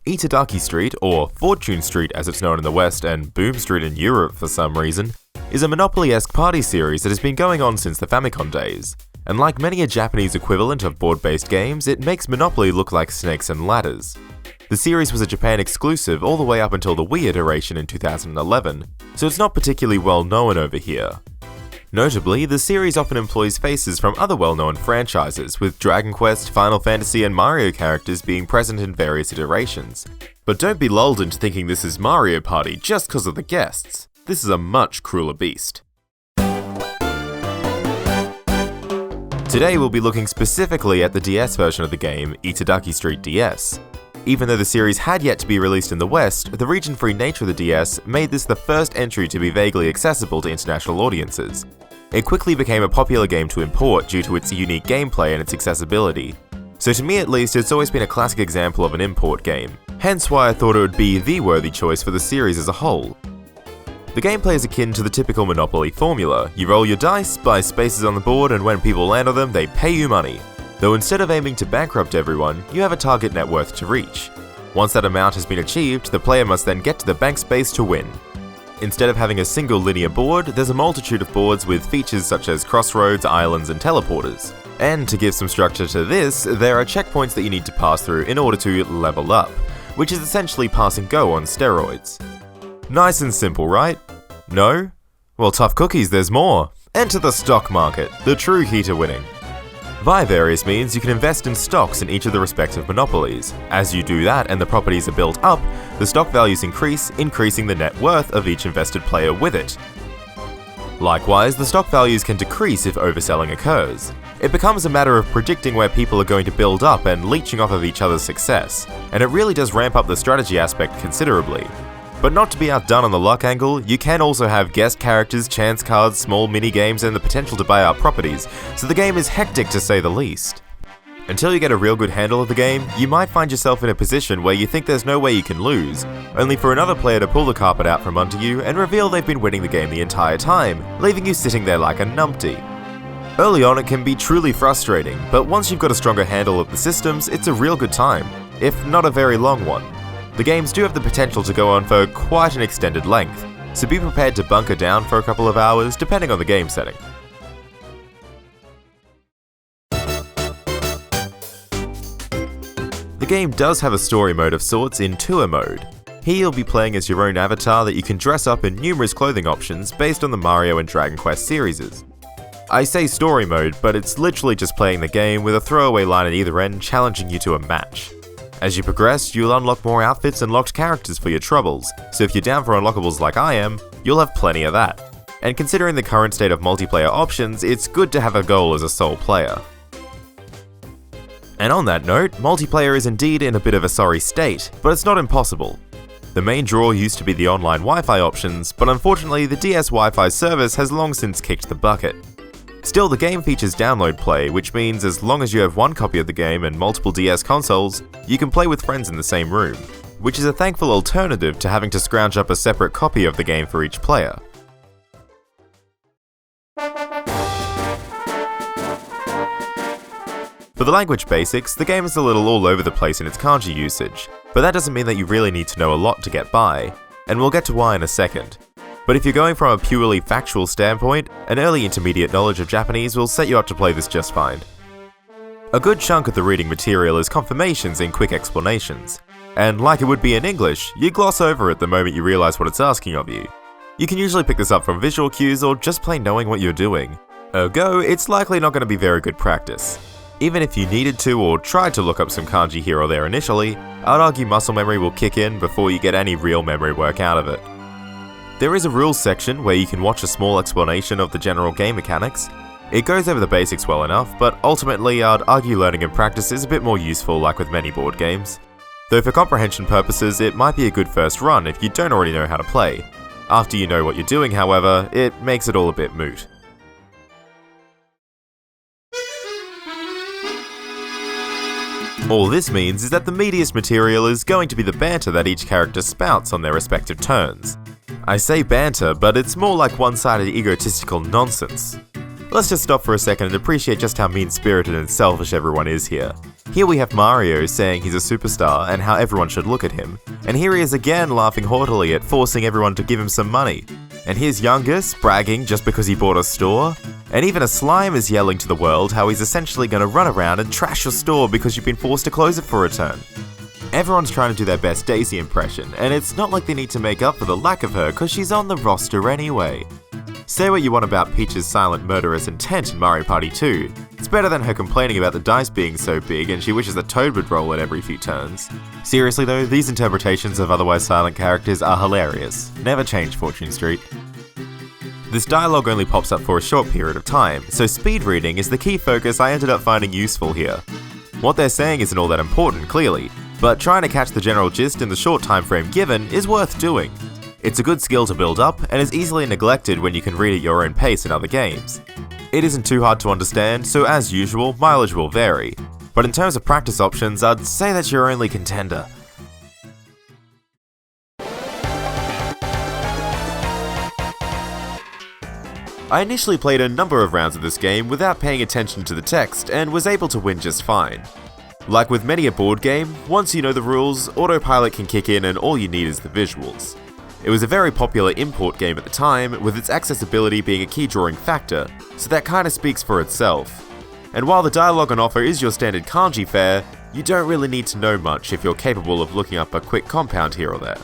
Itadaki Street, or Fortune Street as it's known in the West and Boom Street in Europe for some reason, is a Monopoly-esque party series that has been going on since the Famicom days. And like many a Japanese equivalent of board-based games, it makes Monopoly look like snakes and ladders. The series was a Japan exclusive all the way up until the Wii iteration in 2011, so it's not particularly well known over here. Notably, the series often employs faces from other well-known franchises, with Dragon Quest, Final Fantasy and Mario characters being present in various iterations. But don't be lulled into thinking this is Mario Party just because of the guests. This is a much crueler beast. Today we'll be looking specifically at the DS version of the game, Itadaki Street DS. Even though the series had yet to be released in the West, the region-free nature of the DS made this the first entry to be vaguely accessible to international audiences. It quickly became a popular game to import due to its unique gameplay and its accessibility. So to me at least, it's always been a classic example of an import game, hence why I thought it would be the worthy choice for the series as a whole. The gameplay is akin to the typical Monopoly formula. You roll your dice, buy spaces on the board, and when people land on them, they pay you money. Though instead of aiming to bankrupt everyone, you have a target net worth to reach. Once that amount has been achieved, the player must then get to the bank space to win. Instead of having a single linear board, there's a multitude of boards with features such as crossroads, islands, and teleporters. And to give some structure to this, there are checkpoints that you need to pass through in order to level up, which is essentially pass and go on steroids. Nice and simple, right? No? Well, tough cookies, there's more. Enter the stock market, the true key to winning. Via various means, you can invest in stocks in each of the respective monopolies. As you do that and the properties are built up, the stock values increase, increasing the net worth of each invested player with it. Likewise, the stock values can decrease if overselling occurs. It becomes a matter of predicting where people are going to build up and leeching off of each other's success, and it really does ramp up the strategy aspect considerably. But not to be outdone on the luck angle, you can also have guest characters, chance cards, small mini-games, and the potential to buy out properties, so the game is hectic to say the least. Until you get a real good handle of the game, you might find yourself in a position where you think there's no way you can lose, only for another player to pull the carpet out from under you and reveal they've been winning the game the entire time, leaving you sitting there like a numpty. Early on it can be truly frustrating, but once you've got a stronger handle of the systems, it's a real good time, if not a very long one. The games do have the potential to go on for quite an extended length, so be prepared to bunker down for a couple of hours depending on the game setting. The game does have a story mode of sorts in Tour mode. Here you'll be playing as your own avatar that you can dress up in numerous clothing options based on the Mario and Dragon Quest series. I say story mode, but it's literally just playing the game with a throwaway line at either end challenging you to a match. As you progress, you'll unlock more outfits and locked characters for your troubles, so if you're down for unlockables like I am, you'll have plenty of that. And considering the current state of multiplayer options, it's good to have a goal as a sole player. And on that note, multiplayer is indeed in a bit of a sorry state, but it's not impossible. The main draw used to be the online Wi-Fi options, but unfortunately the DS Wi-Fi service has long since kicked the bucket. Still, the game features download play, which means as long as you have one copy of the game and multiple DS consoles, you can play with friends in the same room, which is a thankful alternative to having to scrounge up a separate copy of the game for each player. For the language basics, the game is a little all over the place in its kanji usage, but that doesn't mean that you really need to know a lot to get by, and we'll get to why in a second. But if you're going from a purely factual standpoint, an early intermediate knowledge of Japanese will set you up to play this just fine. A good chunk of the reading material is confirmations and quick explanations, and like it would be in English, you gloss over it the moment you realize what it's asking of you. You can usually pick this up from visual cues or just plain knowing what you're doing. Ergo, it's likely not going to be very good practice. Even if you needed to or tried to look up some kanji here or there initially, I'd argue muscle memory will kick in before you get any real memory work out of it. There is a rules section where you can watch a small explanation of the general game mechanics. It goes over the basics well enough, but ultimately I'd argue learning in practice is a bit more useful like with many board games. Though for comprehension purposes, it might be a good first run if you don't already know how to play. After you know what you're doing, however, it makes it all a bit moot. All this means is that the meatiest material is going to be the banter that each character spouts on their respective turns. I say banter, but it's more like one-sided egotistical nonsense. Let's just stop for a second and appreciate just how mean-spirited and selfish everyone is here. Here we have Mario saying he's a superstar and how everyone should look at him, and here he is again laughing haughtily at forcing everyone to give him some money. And here's Youngus bragging just because he bought a store, and even a slime is yelling to the world how he's essentially going to run around and trash your store because you've been forced to close it for a turn. Everyone's trying to do their best Daisy impression, and it's not like they need to make up for the lack of her because she's on the roster anyway. Say what you want about Peach's silent murderous intent in Mario Party 2, it's better than her complaining about the dice being so big and she wishes that Toad would roll it every few turns. Seriously though, these interpretations of otherwise silent characters are hilarious. Never change, Fortune Street. This dialogue only pops up for a short period of time, so speed reading is the key focus I ended up finding useful here. What they're saying isn't all that important, clearly, but trying to catch the general gist in the short time frame given is worth doing. It's a good skill to build up, and is easily neglected when you can read at your own pace in other games. It isn't too hard to understand, so as usual, mileage will vary. But in terms of practice options, I'd say that's your only contender. I initially played a number of rounds of this game without paying attention to the text, and was able to win just fine. Like with many a board game, once you know the rules, autopilot can kick in and all you need is the visuals. It was a very popular import game at the time, with its accessibility being a key drawing factor, so that kinda speaks for itself. And while the dialogue on offer is your standard kanji fare, you don't really need to know much if you're capable of looking up a quick compound here or there.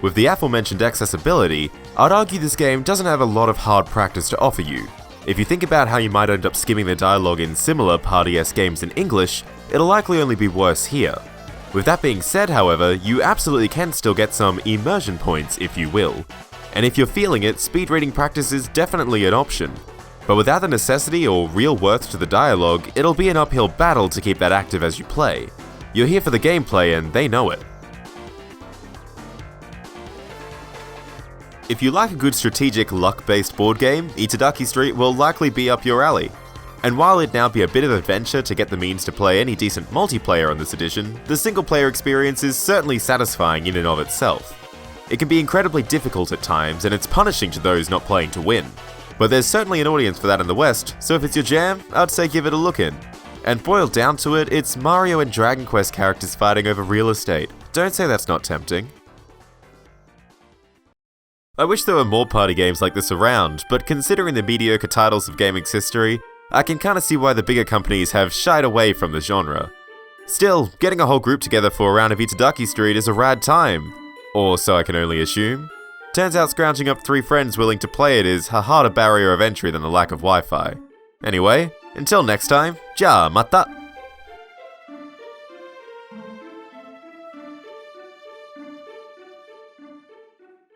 With the aforementioned accessibility, I'd argue this game doesn't have a lot of hard practice to offer you. If you think about how you might end up skimming the dialogue in similar Party-esque games in English, it'll likely only be worse here. With that being said, however, you absolutely can still get some immersion points, if you will. And if you're feeling it, speed reading practice is definitely an option. But without the necessity or real worth to the dialogue, it'll be an uphill battle to keep that active as you play. You're here for the gameplay and they know it. If you like a good strategic luck-based board game, Itadaki Street will likely be up your alley. And while it'd now be a bit of adventure to get the means to play any decent multiplayer on this edition, the single-player experience is certainly satisfying in and of itself. It can be incredibly difficult at times, and it's punishing to those not playing to win. But there's certainly an audience for that in the West, so if it's your jam, I'd say give it a look in. And boiled down to it, it's Mario and Dragon Quest characters fighting over real estate. Don't say that's not tempting. I wish there were more party games like this around, but considering the mediocre titles of gaming's history, I can kinda see why the bigger companies have shied away from the genre. Still, getting a whole group together for a round of Itadaki Street is a rad time. Or so I can only assume. Turns out scrounging up 3 friends willing to play it is a harder barrier of entry than the lack of Wi-Fi. Anyway, until next time, ja mata!